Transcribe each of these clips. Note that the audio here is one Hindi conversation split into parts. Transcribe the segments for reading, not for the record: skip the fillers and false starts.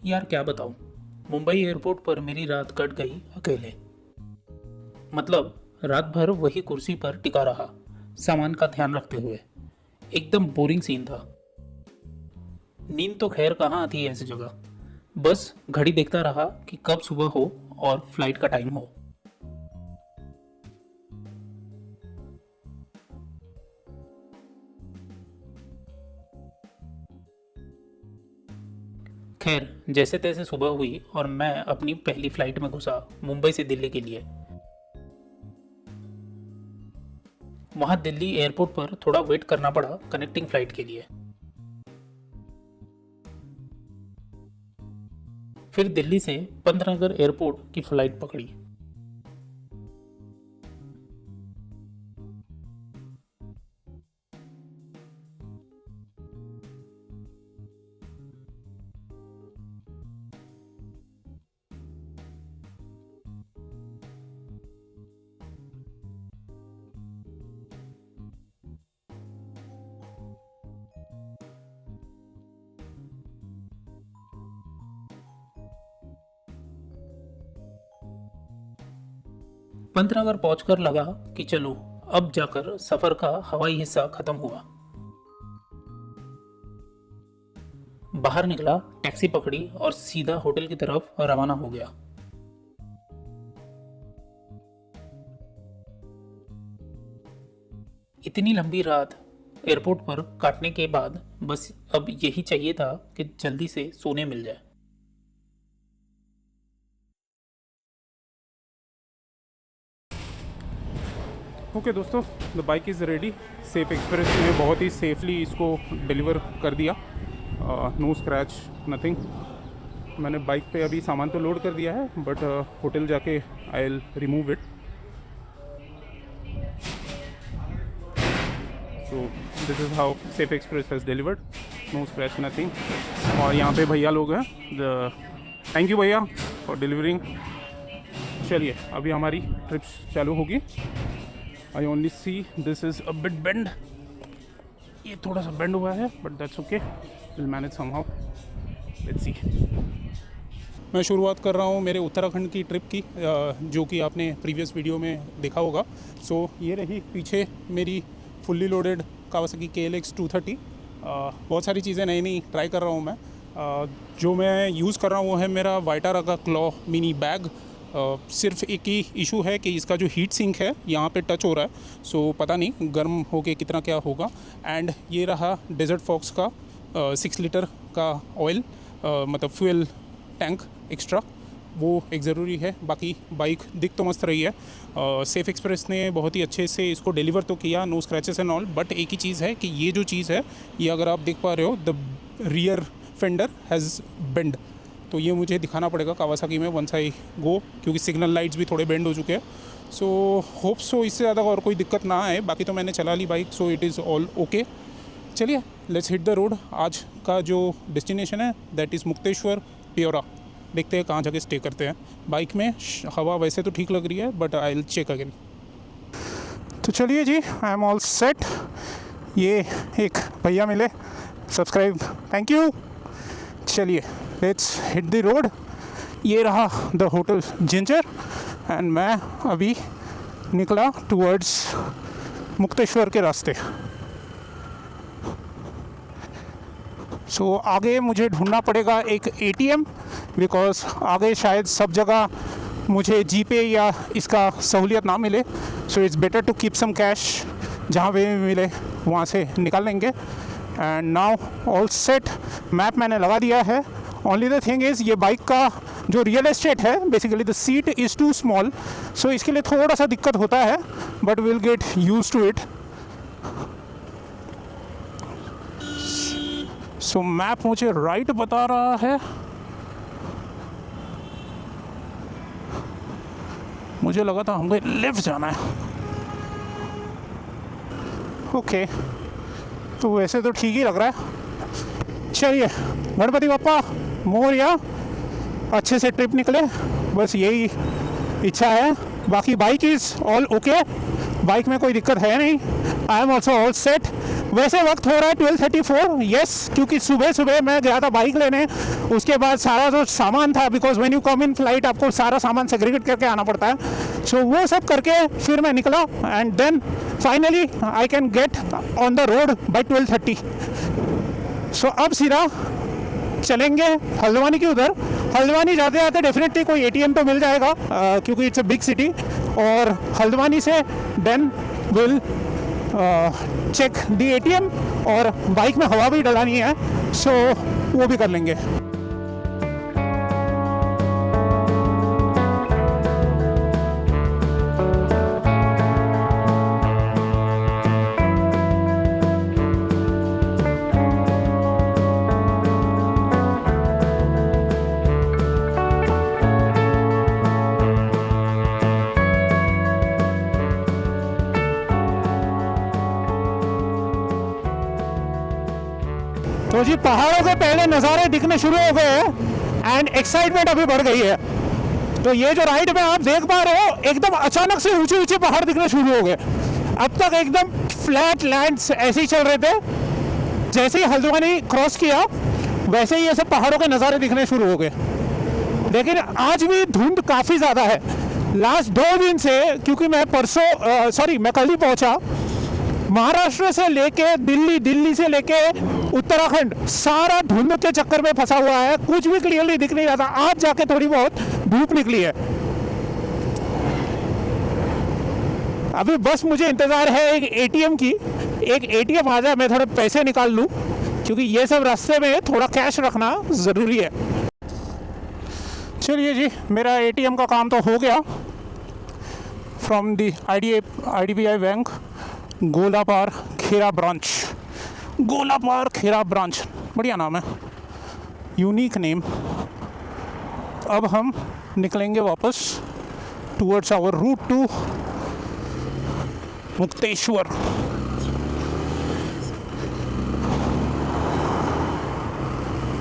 यार क्या बताऊं, मुंबई एयरपोर्ट पर मेरी रात कट गई अकेले। मतलब रात भर वही कुर्सी पर टिका रहा, सामान का ध्यान रखते हुए। एकदम बोरिंग सीन था। नींद तो खैर कहाँ आती है ऐसी जगह। बस घड़ी देखता रहा कि कब सुबह हो और फ्लाइट का टाइम हो। खैर जैसे तैसे सुबह हुई और मैं अपनी पहली फ्लाइट में घुसा, मुंबई से दिल्ली के लिए। वहां दिल्ली एयरपोर्ट पर थोड़ा वेट करना पड़ा कनेक्टिंग फ्लाइट के लिए। फिर दिल्ली से पंतनगर एयरपोर्ट की फ्लाइट पकड़ी। पंतनगर पहुंचकर लगा कि चलो अब जाकर सफर का हवाई हिस्सा खत्म हुआ। बाहर निकला, टैक्सी पकड़ी और सीधा होटल की तरफ रवाना हो गया। इतनी लंबी रात एयरपोर्ट पर काटने के बाद बस अब यही चाहिए था कि जल्दी से सोने मिल जाए। ओके दोस्तों, the bike is ready. Safe Express ने बहुत ही सेफली इसको डिलीवर कर दिया। No scratch, nothing. मैंने बाइक पे अभी सामान तो लोड कर दिया है, बट होटल जाके I will remove it. So this is how Safe Express has delivered. No scratch, nothing. और यहाँ पे भैया लोग हैं। थैंक यू भैया फॉर डिलीवरिंग। चलिए अभी हमारी ट्रिप चालू होगी। I only see this is a bit bend. ये थोड़ा सा बेंड हुआ है, but that's okay, will manage somehow. Let's see. मैं शुरुआत कर रहा हूँ मेरे उत्तराखंड की ट्रिप की, जो कि आपने प्रीवियस वीडियो में देखा होगा। सो ये रही पीछे मेरी फुल्ली लोडेड कावासाकी KLX 230। बहुत सारी चीज़ें नई नई ट्राई कर रहा हूँ मैं। जो मैं यूज़ कर रहा हूँ वो है मेरा वाइटारा का क्लॉ मिनी बैग। सिर्फ एक ही इशू है कि इसका जो हीट सिंक है यहाँ पे टच हो रहा है, सो पता नहीं गर्म होके कितना क्या होगा। एंड ये रहा डेजर्ट फॉक्स का 6 लीटर का ऑयल, मतलब फ्यूल टैंक एक्स्ट्रा, वो एक ज़रूरी है। बाकी बाइक दिख तो मस्त रही है। सेफ एक्सप्रेस ने बहुत ही अच्छे से इसको डिलीवर तो किया, no scratches and all. But एक ही चीज़ है कि ये जो चीज़ है, ये अगर आप देख पा रहे हो, the rear fender has bend. तो ये मुझे दिखाना पड़ेगा कावासाकी में वंस आई गो, क्योंकि सिग्नल लाइट्स भी थोड़े बेंड हो चुके हैं। सो होप सो इससे ज़्यादा और कोई दिक्कत ना आए। बाकी तो मैंने चला ली bike, so it is all okay. चलिए लेट्स हिट द रोड। आज का जो डेस्टिनेशन है दैट इज़ मुक्तेश्वर प्योरा। देखते हैं कहाँ जाके स्टे करते हैं। बाइक में हवा वैसे तो ठीक लग रही है, but I will check again. तो चलिए जी, आई एम ऑल सेट। ये एक भैया मिले, सब्सक्राइब, थैंक यू। चलिए लेट्स हिट द रोड। ये रहा द होटल जिंजर एंड मैं अभी निकला टूवर्ड्स मुक्तेश्वर के रास्ते। सो आगे मुझे ढूंढना पड़ेगा एक ATM, बिकॉज आगे शायद सब जगह मुझे जीपे या इसका सहूलियत ना मिले। So it's better to keep some cash, जहाँ पे मिले वहाँ से निकाल लेंगे। And now all set. Map मैंने लगा दिया है। ओनली द थिंग इज़ ये बाइक का जो रियल एस्टेट है, basically the seat is too small, so इसके लिए थोड़ा सा दिक्कत होता है, but will get use to it. So map मुझे राइट बता रहा है, मुझे लगा था हमको लेफ्ट जाना है। ओके, तो वैसे तो ठीक ही लग रहा है। चलिए, गणपति बप्पा मोरया, अच्छे से ट्रिप निकले, बस यही इच्छा है। बाकी bike is all okay, bike में कोई दिक्कत है नहीं। I am also all set. वैसे वक्त हो रहा है 12:34, यस, क्योंकि सुबह सुबह मैं गया था बाइक लेने, उसके बाद सारा जो सामान था, because when you come in flight आपको सारा सामान सेग्रीगेट करके आना पड़ता है, सो वो सब करके फिर मैं निकला and then finally I can get on the road by 12:30। So अब सीधा चलेंगे हल्द्वानी की उधर। हल्द्वानी जाते जाते डेफिनेटली कोई एटीएम तो मिल जाएगा क्योंकि इट्स अ बिग सिटी, और हल्द्वानी से then will check the ATM, और बाइक में हवा भी डलानी है, सो वो भी कर लेंगे। तो जी पहाड़ों के पहले नज़ारे दिखने शुरू हो गए हैं एंड एक्साइटमेंट अभी बढ़ गई है। तो ये जो राइड में आप देख पा रहे हो, एकदम अचानक से ऊंचे ऊंचे पहाड़ दिखने शुरू हो गए। अब तक एकदम फ्लैट लैंड्स ऐसे ही चल रहे थे, जैसे ही हल्द्वानी क्रॉस किया वैसे ही ये सब पहाड़ों के नज़ारे दिखने शुरू हो गए। लेकिन आज भी धुंध काफ़ी ज़्यादा है। लास्ट 2 दिन से, क्योंकि मैं मैं कल ही पहुंचा, महाराष्ट्र से लेके दिल्ली, दिल्ली से लेके उत्तराखंड, सारा धुंध के चक्कर में फंसा हुआ है, कुछ भी क्लियरली दिख नहीं रहा था। आज जाके थोड़ी बहुत धूप निकली है। अभी बस मुझे इंतजार है एक एटीएम की, एक एटीएम आ जाए, मैं थोड़े पैसे निकाल लूं, क्योंकि ये सब रास्ते में थोड़ा कैश रखना ज़रूरी है। चलिए जी, मेरा एटीएम का काम तो हो गया। From the IDBI bank, Golapar Khera branch, Golapar Khera branch, बढ़िया नाम है, यूनिक नेम। अब हम निकलेंगे वापस towards our route to Mukteshwar.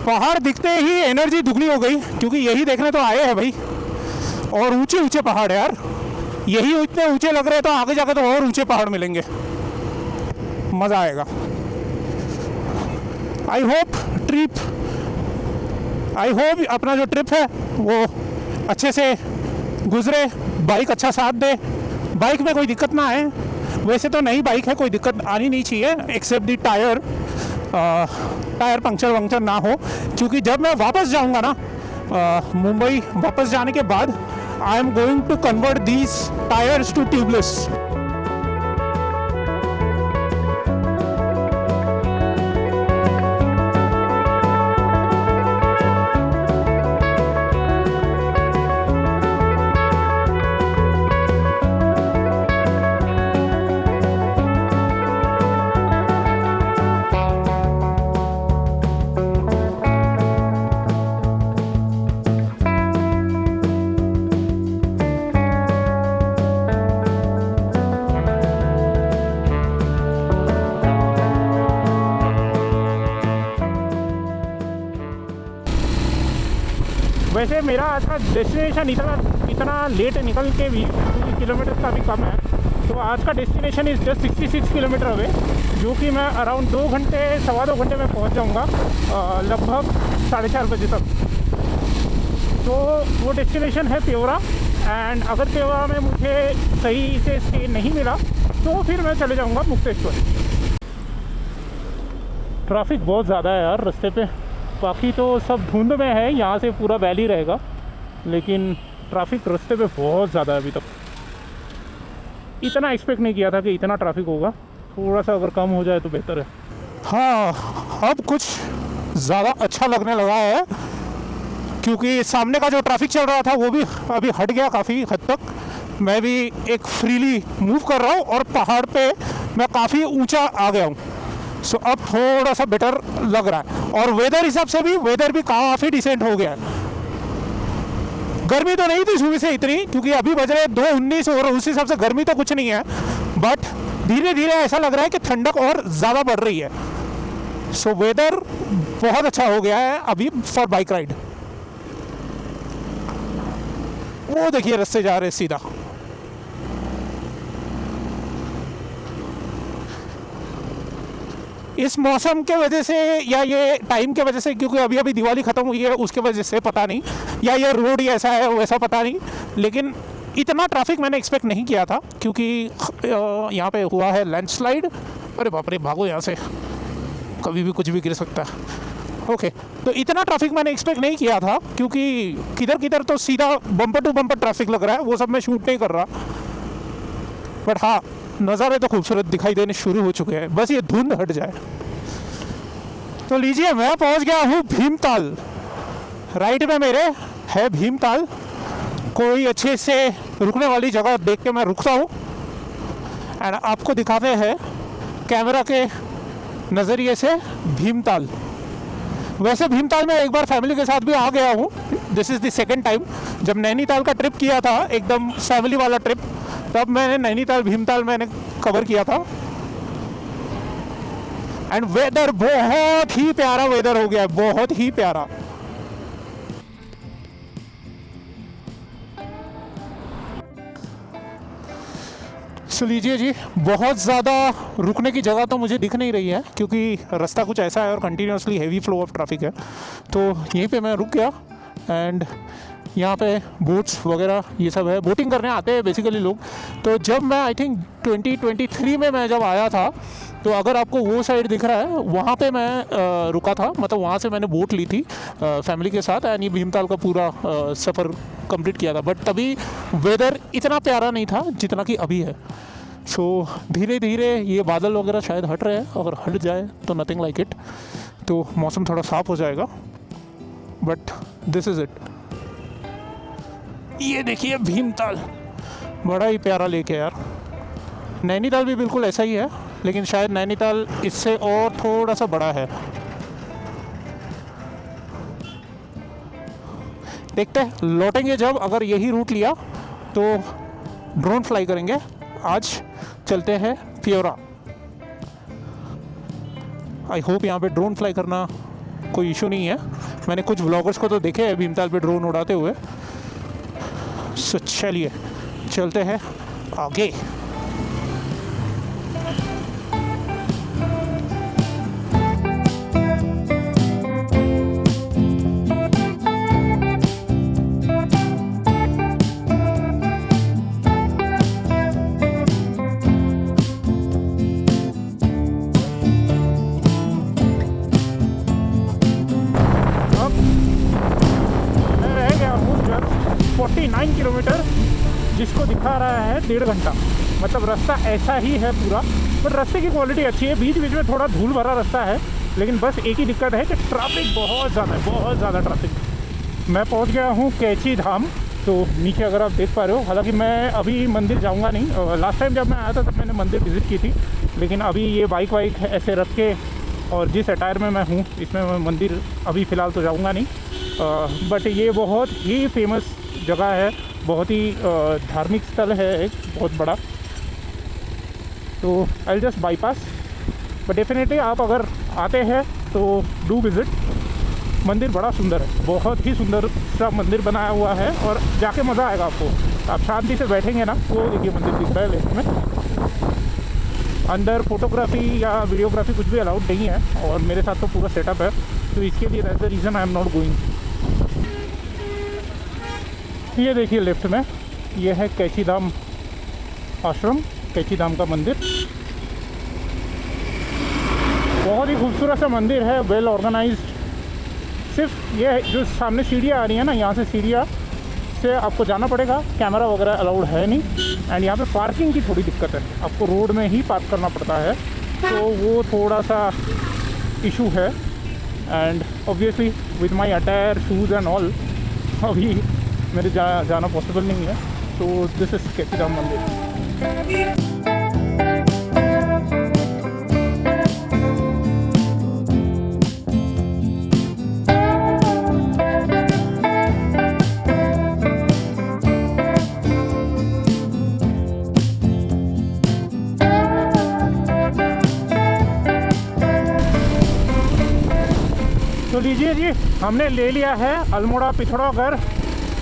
पहाड़ दिखते ही एनर्जी दुगनी हो गई, क्योंकि यही देखने तो आए हैं भाई, और ऊंचे ऊंचे पहाड़ है यार। यही इतने ऊंचे लग रहे हैं, तो आगे जाकर तो और ऊंचे पहाड़ मिलेंगे, मज़ा आएगा। आई होप अपना जो ट्रिप है वो अच्छे से गुजरे, बाइक अच्छा साथ दे, बाइक में कोई दिक्कत ना आए। वैसे तो नई बाइक है, कोई दिक्कत आनी नहीं चाहिए, एक्सेप्ट दी टायर पंक्चर वंक्चर ना हो, क्योंकि जब मैं वापस जाऊंगा ना मुंबई, वापस जाने के बाद I am going to convert these tyres to tubeless. वैसे मेरा आज का डेस्टिनेशन इतना लेट निकल के भी, क्योंकि किलोमीटर काफ़ी कम है, तो आज का destination is just 66 kilometre away, जो कि मैं अराउंड 2 घंटे 2.25 घंटे में पहुंच जाऊंगा, लगभग 4:30 बजे तक। तो वो डेस्टिनेशन है प्योरा, एंड अगर प्योरा में मुझे सही से स्टे नहीं मिला तो फिर मैं चले जाऊँगा मुक्तेश्वर। ट्रैफिक बहुत ज़्यादा है यार रास्ते पे, बाकी तो सब धुंध में है, यहाँ से पूरा वैली रहेगा, लेकिन ट्रैफिक रास्ते पे बहुत ज़्यादा है अभी तक। इतना एक्सपेक्ट नहीं किया था कि इतना ट्रैफिक होगा, थोड़ा सा अगर कम हो जाए तो बेहतर है। हाँ, अब कुछ ज़्यादा अच्छा लगने लगा है, क्योंकि सामने का जो ट्रैफिक चल रहा था वो भी अभी हट गया काफ़ी हद तक। मैं भी एक फ्रीली मूव कर रहा हूँ, और पहाड़ पे मैं काफ़ी ऊंचा आ गया हूँ, सो अब थोड़ा सा बेटर लग रहा है। और वेदर हिसाब से भी वेदर भी काफ़ी डिसेंट हो गया है। गर्मी तो नहीं थी सुबह से इतनी, क्योंकि अभी बज रहे 2:19 और उस हिसाब से गर्मी तो कुछ नहीं है, बट धीरे धीरे ऐसा लग रहा है कि ठंडक और ज़्यादा बढ़ रही है। सो वेदर बहुत अच्छा हो गया है अभी फॉर बाइक राइड। वो देखिए रास्ते जा रहे सीधा। इस मौसम के वजह से या ये टाइम के वजह से, क्योंकि अभी अभी दिवाली ख़त्म हुई है उसके वजह से पता नहीं, या ये रोड ही ऐसा है वैसा पता नहीं, लेकिन इतना ट्रैफिक मैंने एक्सपेक्ट नहीं किया था, क्योंकि यहाँ पे हुआ है लैंडस्लाइड। अरे बाप रे, भागो यहाँ से, कभी भी कुछ भी गिर सकता है। ओके, तो इतना ट्रैफिक मैंने एक्सपेक्ट नहीं किया था, क्योंकि किधर किधर तो सीधा बम्पर टू बम्पर ट्रैफिक लग रहा है, वो सब मैं शूट नहीं कर रहा। बट हाँ, नज़ारे तो खूबसूरत दिखाई देने शुरू हो चुके हैं, बस ये धुंध हट जाए। तो लीजिए, मैं पहुंच गया हूँ भीमताल। राइट में मेरे है भीमताल। कोई अच्छे से रुकने वाली जगह देख के मैं रुकता हूँ एंड आपको दिखाते हैं कैमरा के नज़रिए से भीमताल। वैसे भीमताल में एक बार फैमिली के साथ भी आ गया हूँ। This is the second time. जब नैनीताल का ट्रिप किया था, एकदम फैमिली वाला ट्रिप, तब मैंने नैनीताल भीमताल मैंने कवर किया था। एंड वेदर बहुत ही प्यारा वेदर हो गया है, बहुत ही प्यारा। सो लीजिए जी, बहुत ज़्यादा रुकने की जगह तो मुझे दिख नहीं रही है, क्योंकि रास्ता कुछ ऐसा है और continuously heavy flow of traffic है। तो यहीं पे मैं रुक गया एंड यहाँ पे बोट्स वगैरह ये सब है, बोटिंग करने आते हैं बेसिकली लोग। तो जब मैं आई थिंक 2023 में मैं जब आया था, तो अगर आपको वो साइड दिख रहा है, वहाँ पे मैं रुका था, मतलब वहाँ से मैंने बोट ली थी फैमिली के साथ एंड ये भीमताल का पूरा सफ़र कंप्लीट किया था। बट तभी वेदर इतना प्यारा नहीं था जितना कि अभी है। सो धीरे धीरे ये बादल वगैरह शायद हट रहे हैं, अगर हट जाए तो नथिंग लाइक इट, तो मौसम थोड़ा साफ हो जाएगा। But this is it. ये देखिए भीमताल, बड़ा ही प्यारा लेक है यार। नैनीताल भी बिल्कुल ऐसा ही है, लेकिन शायद नैनीताल इससे और थोड़ा सा बड़ा है। देखते हैं, लौटेंगे जब, अगर यही रूट लिया तो ड्रोन फ्लाई करेंगे। आज चलते हैं प्योरा। आई होप यहाँ पे ड्रोन फ्लाई करना कोई इशू नहीं है। मैंने कुछ व्लॉगर्स को तो देखे हैं भीमताल पे ड्रोन उड़ाते हुए। सो चलिए चलते हैं आगे। अब मैं रह गया हूँ 49 किलोमीटर, जिसको दिखा रहा है 1.5 घंटा। मतलब रास्ता ऐसा ही है पूरा, पर रास्ते की क्वालिटी अच्छी है। बीच बीच में थोड़ा धूल भरा रास्ता है, लेकिन बस एक ही दिक्कत है कि ट्रैफिक बहुत ज़्यादा है, बहुत ज़्यादा ट्रैफिक। मैं पहुंच गया हूं कैची धाम। तो नीचे अगर आप देख पा रहे हो, हालांकि मैं अभी मंदिर जाऊंगा नहीं। लास्ट टाइम जब मैं आया था तब मैंने मंदिर विज़िट की थी, लेकिन अभी ये बाइक वाइक ऐसे रख के और जिस अटायर में मैं हूँ, इसमें मैं मंदिर अभी फ़िलहाल तो जाऊँगा नहीं। बट ये बहुत ही फेमस जगह है, बहुत ही धार्मिक स्थल है, एक बहुत बड़ा। तो I just bypass, but definitely आप अगर आते हैं तो डू विज़िट। मंदिर बड़ा सुंदर है, बहुत ही सुंदर सा मंदिर बनाया हुआ है और जाके मज़ा आएगा आपको। आप शांति से बैठेंगे ना, वो देखिए मंदिर दिख रहा है लेफ्ट में। अंदर फोटोग्राफी या वीडियोग्राफी कुछ भी अलाउड नहीं है, और मेरे साथ तो पूरा सेटअप है, तो इसके लिए that's the reason I am not going. ये देखिए लेफ्ट में, ये है कैची धाम आश्रम, कैची धाम का मंदिर। बहुत ही खूबसूरत सा मंदिर है, वेल ऑर्गेनाइज्ड। सिर्फ ये जो सामने सीढ़ियाँ आ रही हैं ना, यहाँ से सीढ़ियाँ से आपको जाना पड़ेगा, कैमरा वगैरह अलाउड है नहीं। एंड यहाँ पे पार्किंग की थोड़ी दिक्कत है, आपको रोड में ही पार्क करना पड़ता है, तो वो थोड़ा सा इशू है। And obviously with my attire, shoes and all, अभी मेरे जाना पॉसिबल नहीं है। तो दिस इज़ कैची धाम मंदिर। तो लीजिए जी, हमने ले लिया है अल्मोड़ा पिथौरागढ़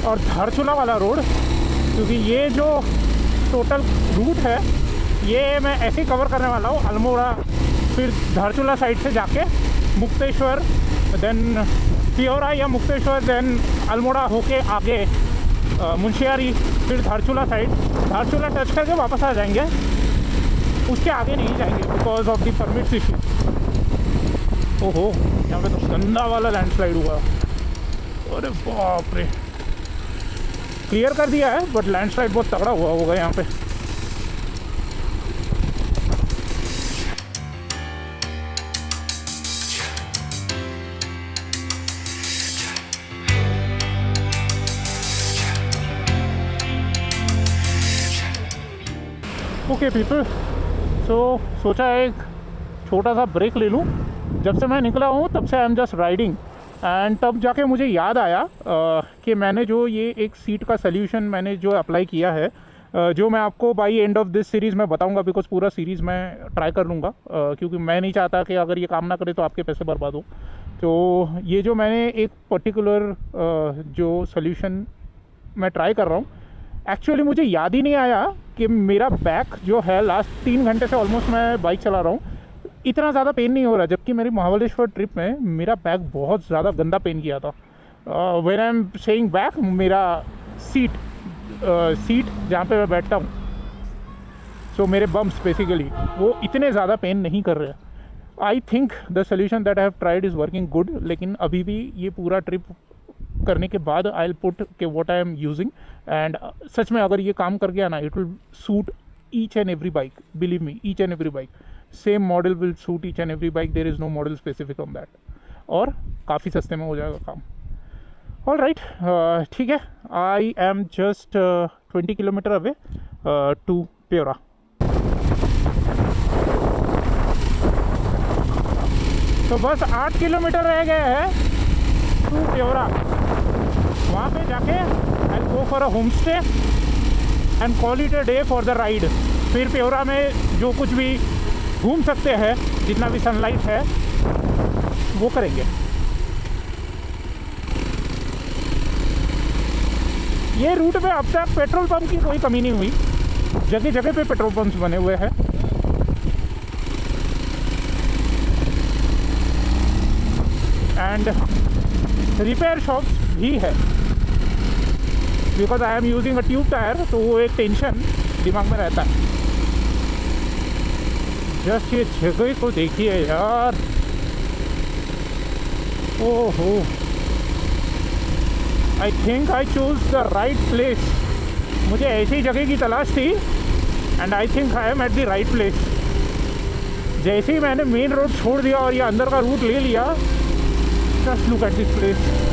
और धारचूला वाला रोड, क्योंकि ये जो टोटल रूट है ये मैं ऐसे ही कवर करने वाला हूँ। अल्मोड़ा फिर धारचूला साइड से जाके मुक्तेश्वर, देन पियोरा या मुक्तेश्वर, देन अल्मोड़ा होके आगे मुंशियारी, फिर धारचूला साइड, धारचूला टच करके वापस आ जाएंगे। उसके आगे नहीं जाएंगे because of the permits issue. ओहो, यहाँ पे तो गंदा वाला लैंडस्लाइड हुआ। अरे बाप रे, क्लियर कर दिया है बट लैंडस्लाइड बहुत तगड़ा हुआ होगा यहाँ पे। ओके पीपल, सो सोचा एक छोटा सा ब्रेक ले लूँ। जब से मैं निकला हूँ तब से आई एम जस्ट राइडिंग, एंड तब जाके मुझे याद आया कि मैंने जो ये एक सीट का सल्यूशन मैंने जो अप्लाई किया है, जो मैं आपको by end of this series में बताऊंगा, बिकॉज पूरा सीरीज़ मैं ट्राई कर लूँगा, क्योंकि मैं नहीं चाहता कि अगर ये काम ना करे तो आपके पैसे बर्बाद हो। तो ये जो मैंने एक पर्टिकुलर जो सल्यूशन मैं ट्राई कर रहा हूँ, एक्चुअली मुझे याद ही नहीं आया कि मेरा बैक जो है लास्ट 3 घंटे से ऑलमोस्ट मैं बाइक चला रहा हूँ, इतना ज़्यादा पेन नहीं हो रहा, जबकि मेरी महाबलेश्वर ट्रिप में मेरा बैक बहुत ज़्यादा गंदा पेन किया था। When I am saying back, मेरा सीट जहाँ पे मैं बैठता हूँ, सो मेरे बम्प्स बेसिकली वो इतने ज़्यादा पेन नहीं कर रहे। I think the solution that I have tried is working good, लेकिन अभी भी ये पूरा ट्रिप करने के बाद आई विल पुट के what I am using, and सच में अगर ये काम कर गया ना, it will suit each and every bike, believe me, each and every bike, same model will suit each and every bike, there is no model specific on that, और काफ़ी सस्ते में हो जाएगा काम। ऑल राइट, ठीक है, I am just 20 kilometre away to Peora. तो बस 8 किलोमीटर रह गए हैं टू प्योरा। वहाँ पे जाके I go for a home stay and call it a day for the ride. फिर प्योरा में जो कुछ भी घूम सकते हैं, जितना भी सनलाइट है वो करेंगे। ये रूट में अब तक पेट्रोल पंप की कोई कमी नहीं हुई, जगह जगह पे पेट्रोल पंप्स बने हुए हैं। एंड रिपेयर शॉप्स भी है, because I am using a tube tyre, तो वो एक टेंशन दिमाग में रहता है। जस्ट ये जगह को देखिए यार, ओहो, I think I choose the right place. मुझे ऐसी जगह की तलाश थी and I think I am at the right place. जैसे ही मैंने मेन रोड छोड़ दिया और ये अंदर का रूट ले लिया, just look at this place.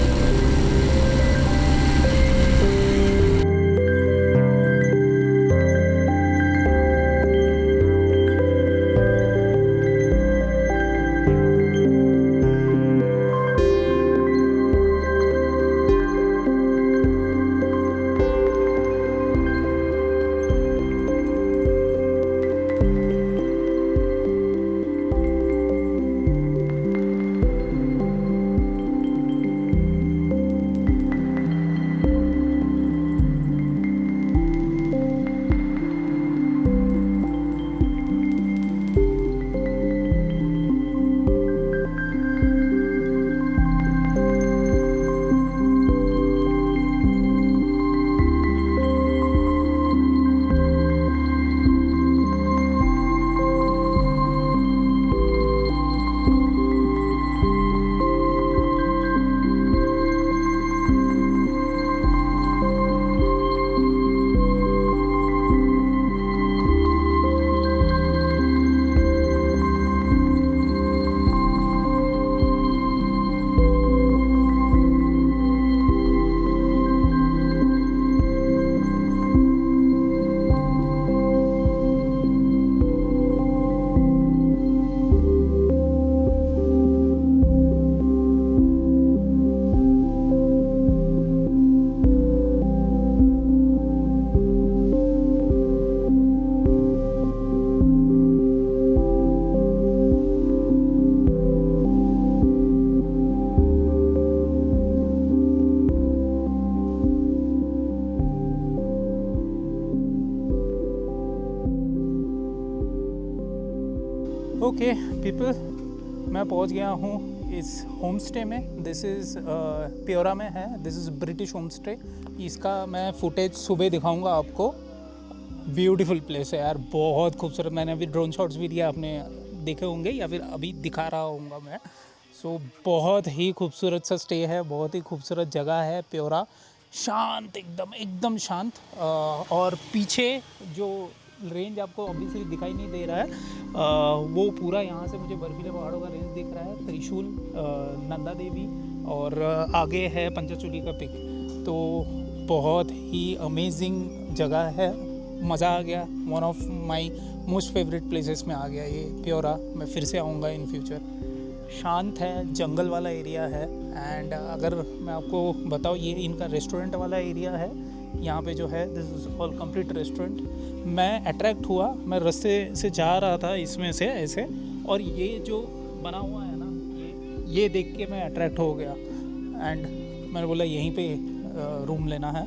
Okay people, मैं पहुंच गया हूँ इस होम स्टे में। दिस इज़ प्योरा में है, this is British home stay. इसका मैं फुटेज सुबह दिखाऊंगा आपको। ब्यूटीफुल प्लेस है यार, बहुत खूबसूरत। मैंने अभी ड्रोन शॉट्स भी दिया, आपने देखे होंगे या फिर अभी दिखा रहा होऊंगा मैं। सो बहुत ही खूबसूरत सा स्टे है, बहुत ही खूबसूरत जगह है प्योरा। शांत, एकदम एकदम शांत। और पीछे जो रेंज आपको ऑब्वियसली दिखाई नहीं दे रहा है, वो पूरा यहाँ से मुझे बर्फीले पहाड़ों का रेंज दिख रहा है। त्रिशूल, नंदा देवी और आगे है पंचचूली का पिक। तो बहुत ही अमेजिंग जगह है, मज़ा आ गया। One of my most favourite places में आ गया ये प्योरा। मैं फिर से आऊँगा इन फ्यूचर। शांत है, जंगल वाला एरिया है। एंड अगर मैं आपको बताऊँ, ये इनका रेस्टोरेंट वाला एरिया है। यहाँ पे जो है this is all complete restaurant. मैं अट्रैक्ट हुआ, मैं रास्ते से जा रहा था इसमें से ऐसे, और ये जो बना हुआ है ना, ये देख के मैं अट्रैक्ट हो गया। एंड मैंने बोला यहीं पे रूम लेना है।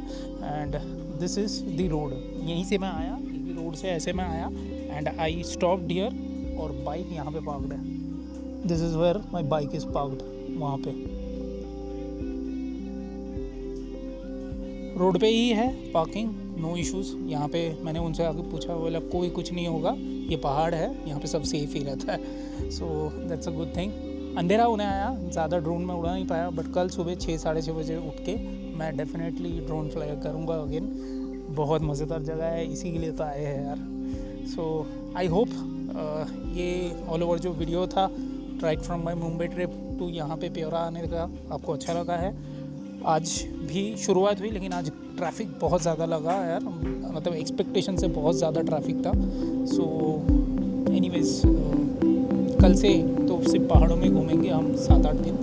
And this is the road, यहीं से मैं आया, रोड से ऐसे मैं आया। एंड आई स्टॉप्ड हियर और बाइक यहाँ पे पार्क्ड है। This is where my bike is parked, वहाँ पे रोड पे ही है पार्किंग, नो इश्यूज़। यहाँ पे मैंने उनसे आके पूछा, बोला कोई कुछ नहीं होगा, ये पहाड़ है, यहाँ पे सब सेफ ही रहता है। So that's a good thing. अंधेरा होने आया, ज़्यादा ड्रोन में उड़ा नहीं पाया, बट कल सुबह 6 साढ़े 6 बजे उठ के मैं डेफिनेटली ड्रोन फ्लाई करूँगा अगेन। बहुत मज़ेदार जगह है, इसी के लिए तो आए हैं यार। सो आई होप ये ऑल ओवर जो वीडियो था right from my Mumbai trip to यहाँ पे प्योरा आने का, आपको अच्छा लगा है। आज भी शुरुआत हुई, लेकिन आज ट्रैफिक बहुत ज़्यादा लगा यार, मतलब एक्सपेक्टेशन से बहुत ज़्यादा ट्रैफिक था। सो एनीवेज, कल से तो सिर्फ पहाड़ों में घूमेंगे हम 7-8 दिन।